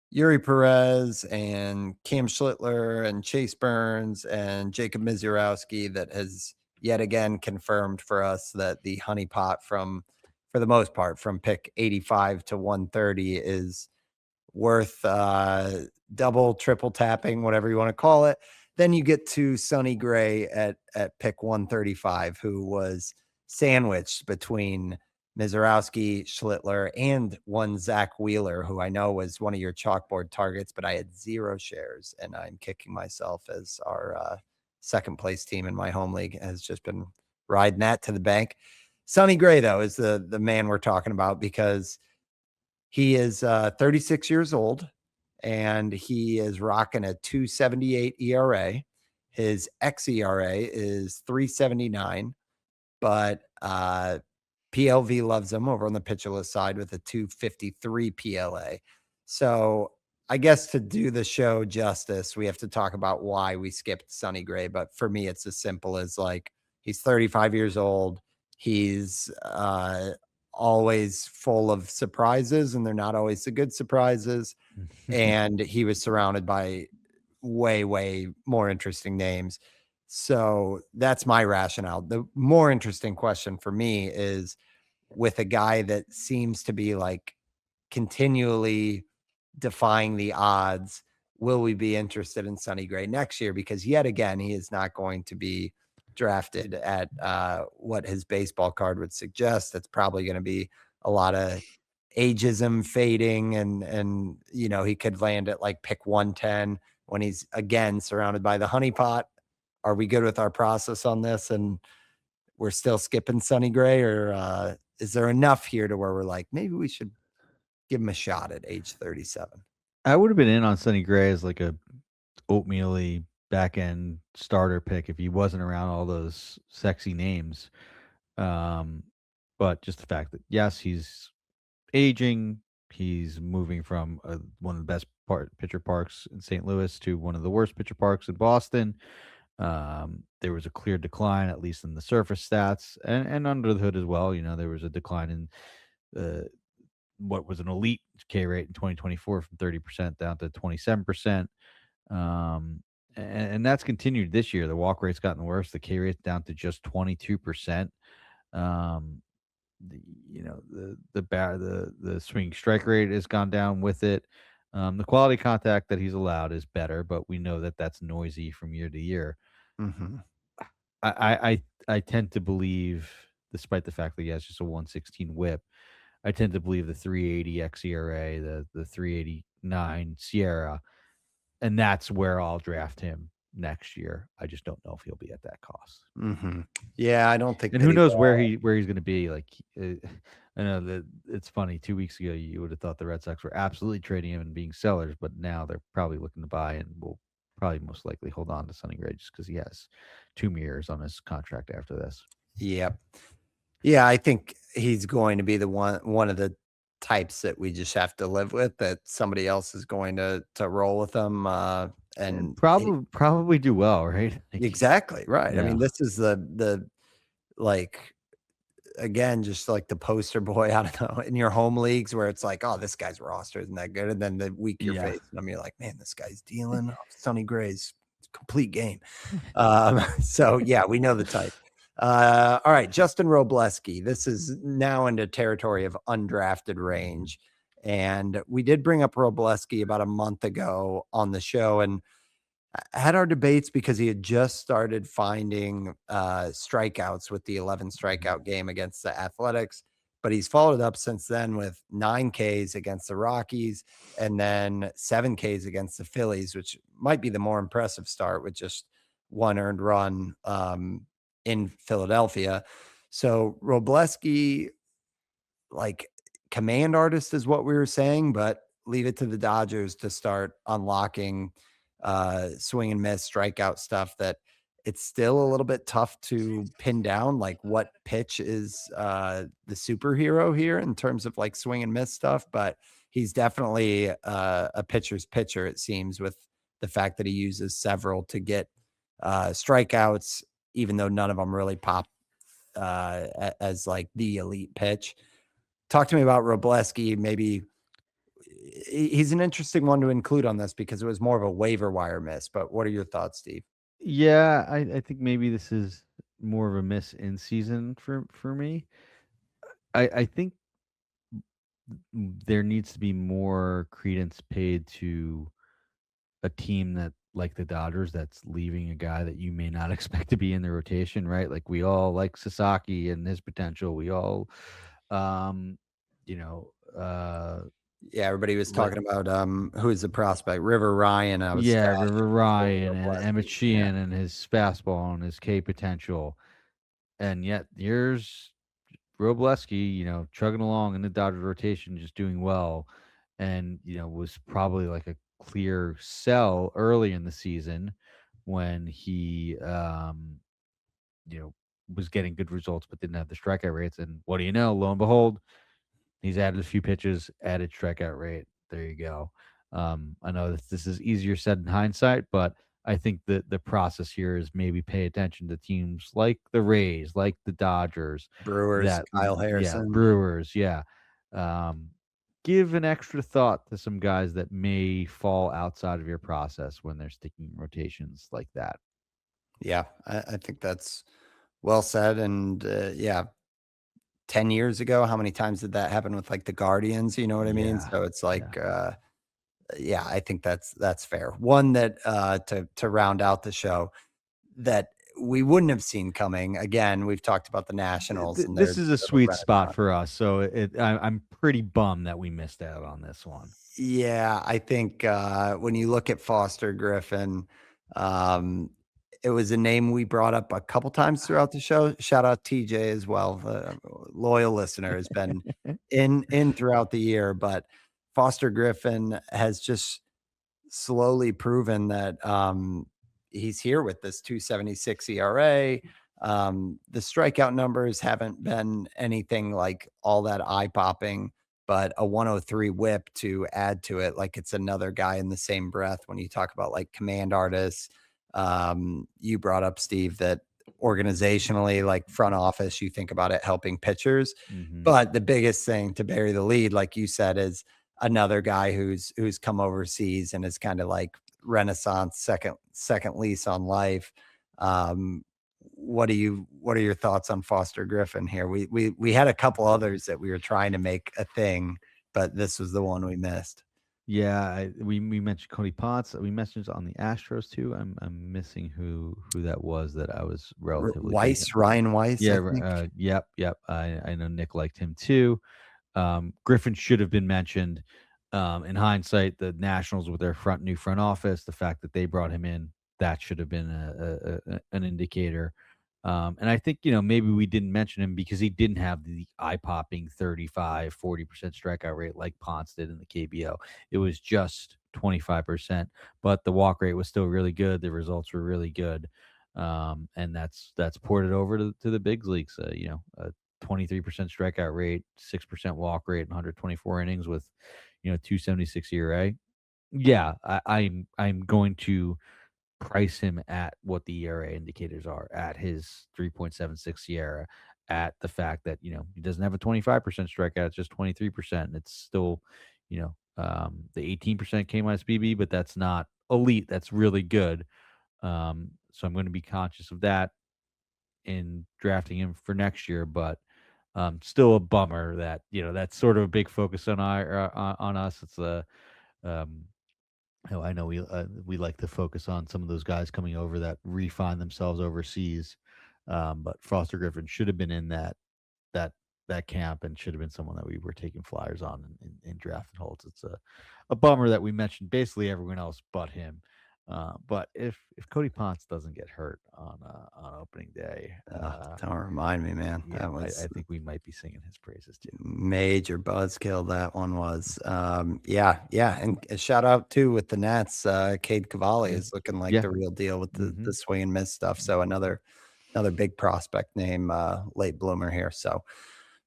Yuri Perez and Cam Schlittler and Chase Burns and Jacob Misiorowski, that has yet again confirmed for us that the honeypot for the most part, from pick 85 to 130 is worth double, triple tapping, whatever you want to call it. Then you get to Sonny Gray at pick 135, who was sandwiched between Misiorowski, Schlittler, and one Zach Wheeler, who I know was one of your chalkboard targets, but I had 0 shares, and I'm kicking myself as our second place team in my home league has just been riding that to the bank. Sonny Gray, though, is the man we're talking about, because he is 36 years old, and he is rocking a 2.78 ERA. His xERA is 3.79, but PLV loves him over on the pitcherless side with a 2.53 PLA. So I guess to do the show justice, we have to talk about why we skipped Sonny Gray. But for me, it's as simple as like, he's 35 years old. He's always full of surprises, and they're not always the good surprises. And he was surrounded by way, way more interesting names. So that's my rationale. The more interesting question for me is, with a guy that seems to be like continually defying the odds, will we be interested in Sonny Gray next year? Because yet again, he is not going to be drafted at what his baseball card would suggest. That's probably going to be a lot of ageism fading, and he could land at like pick 110 when he's again surrounded by the honeypot. Are we good with our process on this, and we're still skipping Sonny Gray, or is there enough here to where we're like, maybe we should give him a shot at age 37? I would have been in on Sonny Gray as like a oatmeal-y back end starter pick if he wasn't around all those sexy names. But just the fact that, yes, he's aging, he's moving from one of the best pitcher parks in St. Louis to one of the worst pitcher parks in Boston. There was a clear decline, at least in the surface stats, and under the hood as well. There was a decline in what was an elite K rate in 2024 from 30% down to 27%. And that's continued this year. The walk rate's gotten worse. The K rate's down to just 22%. The, the swing strike rate has gone down with it. The quality contact that he's allowed is better, but we know that that's noisy from year to year. Mm-hmm. I tend to believe, despite the fact that he has just a 116 whip, I tend to believe the 380 xERA, the 389 Sierra, and that's where I'll draft him next year. I just don't know if he'll be at that cost. Hmm. Yeah, I don't think And that who he knows will. where he's going to be? Like, I know that it's funny. 2 weeks ago, you would have thought the Red Sox were absolutely trading him and being sellers, but now they're probably looking to buy and will probably most likely hold on to Sonny Gray just because he has 2 years on his contract after this. Yep. Yeah, I think he's going to be the one of the types that we just have to live with, that somebody else is going to roll with them, And and probably do well, right? Like, exactly, right. I yeah, mean, this is the like, again, just like the poster boy, I don't know, in your home leagues where it's like, "Oh, this guy's roster isn't that good," and then the week you're yeah. facing him, you're like, "Man, this guy's dealing." Oh, Sonny Gray's complete game. So yeah, we know the type. All right, Justin Wrobleski. This is now into territory of undrafted range. And we did bring up Wrobleski about a month ago on the show and had our debates because he had just started finding strikeouts with the 11 strikeout game against the Athletics. But he's followed up since then with 9 Ks against the Rockies and then 7 Ks against the Phillies, which might be the more impressive start with just 1 earned run in Philadelphia. So Robleski, like, command artist is what we were saying, but leave it to the Dodgers to start unlocking swing and miss strikeout stuff that it's still a little bit tough to pin down, like what pitch is the superhero here in terms of like swing and miss stuff, but he's definitely a pitcher's pitcher, it seems, with the fact that he uses several to get strikeouts, even though none of them really pop as like the elite pitch. Talk to me about Wrobleski. Maybe he's an interesting one to include on this because it was more of a waiver wire miss. But what are your thoughts, Steve? Yeah, I think maybe this is more of a miss in season for me. I think there needs to be more credence paid to a team that like the Dodgers that's leaving a guy that you may not expect to be in the rotation, right? Like we all like Sasaki and his potential. We all, um, you know, Yeah, everybody was like talking about who is the prospect, River Ryan. I was yeah, trashing River before Ryan and Emmett Wrobleski. Yeah, Sheehan and his fastball and his K potential, and yet here's Wrobleski, chugging along in the Dodgers rotation, just doing well, and was probably like a clear sell early in the season when he, you know, was getting good results but didn't have the strikeout rates. And what do you know? Lo and behold, he's added a few pitches, added strikeout rate. There you go. I know that this is easier said in hindsight, but I think that the process here is maybe pay attention to teams like the Rays, like the Dodgers, Brewers, that Kyle yeah, Harrison. Brewers, yeah. Um, give an extra thought to some guys that may fall outside of your process when they're sticking rotations like that. Yeah, I think that's well said. And yeah, 10 years ago, how many times did that happen with like the Guardians? You know what I mean? Yeah, So it's yeah. like, yeah, I think that's fair. One that to round out the show that we wouldn't have seen coming. Again, we've talked about the Nationals and This their is a little sweet spot renaissance. for us, so I'm pretty bummed that we missed out on this one. Yeah, I think when you look at Foster Griffin, um, it was a name we brought up a couple times throughout the show. Shout out TJ as well, loyal listener, has been in throughout the year. But Foster Griffin has just slowly proven that he's here with this 2.76 ERA. The strikeout numbers haven't been anything like all that eye popping, but a 103 whip to add to it, like it's another guy in the same breath. When you talk about like command artists, you brought up, Steve, that organizationally, like front office, you think about it helping pitchers. Mhm. But the biggest thing to bury the lead, like you said, is another guy who's come overseas and is kind of like renaissance second lease on life. Um, what are your thoughts on Foster Griffin here? We had a couple others that we were trying to make a thing, but this was the one we missed. Yeah, we mentioned Cody Potts. We mentioned on the Astros too. I'm missing who that was that I was relatively big Weiss, Ryan Weiss, Yeah, I think. yep. I know Nick liked him too. Griffin should have been mentioned. In hindsight, the Nationals with their new front office, the fact that they brought him in that should have been an indicator. And I think, maybe we didn't mention him because he didn't have the eye-popping 35-40% strikeout rate like Ponce did in the KBO. It was just 25%, but the walk rate was still really good. The results were really good. And that's ported over to the big leagues. A 23% strikeout rate, 6% walk rate, and 124 innings with, 276 ERA. Yeah, I'm going to price him at what the ERA indicators are, at his 3.76 ERA, at the fact that, he doesn't have a 25% strikeout, it's just 23%. And it's still, the 18% K minus BB, but that's not elite. That's really good. So I'm going to be conscious of that in drafting him for next year, but still a bummer that, that's sort of a big focus on us. It's a, um, I know we like to focus on some of those guys coming over that refine themselves overseas, but Foster Griffin should have been in that that camp and should have been someone that we were taking flyers on in draft and holds. It's a bummer that we mentioned basically everyone else but him. But if Cody Ponce doesn't get hurt on opening day, Don't remind me, man. yeah, That was I think we might be singing his praises too. major buzzkill that one was. Yeah, and a shout out too with the Nats. Cade Cavalli Yeah, is looking like yeah, the real deal with the hmm the swing and miss stuff. So another big prospect name, late bloomer here. So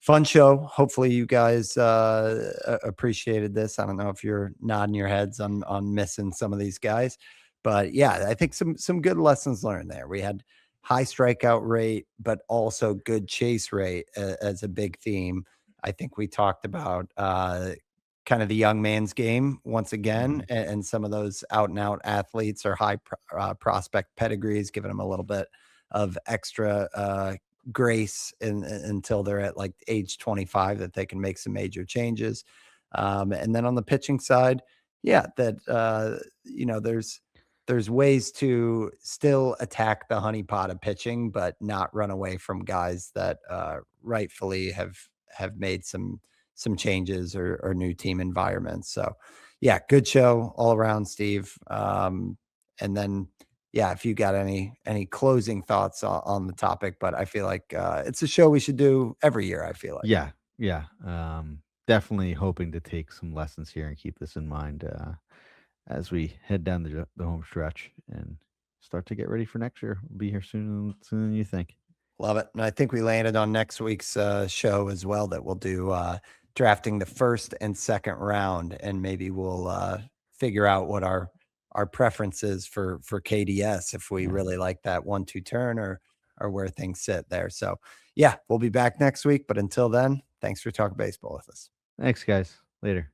fun show. Hopefully you guys appreciated this. I don't know if you're nodding your heads on missing some of these guys, but yeah, I think some good lessons learned there. We had high strikeout rate, but also good chase rate as a big theme. I think we talked about kind of the young man's game once again, hmm and some of those out and out athletes or high prospect pedigrees, giving them a little bit of extra grace until they're at like age 25 that they can make some major changes. And then on the pitching side, yeah, that there's ways to still attack the honeypot of pitching, but not run away from guys that rightfully have made some changes or new team environments. So yeah, good show all around, Steve. And then yeah, if you got any closing thoughts on the topic, but I feel like it's a show we should do every year. I feel like. Yeah, yeah. Definitely hoping to take some lessons here and keep this in mind as we head down the home stretch and start to get ready for next year. We'll be here sooner than you think. Love it. And I think we landed on next week's show as well that we'll do drafting the first and second round, and maybe we'll figure out what our preferences for KDS if we Yeah. really like that 1-2 turn or where things sit there. So yeah, we'll be back next week. But until then, thanks for talking baseball with us. Thanks, guys. Later.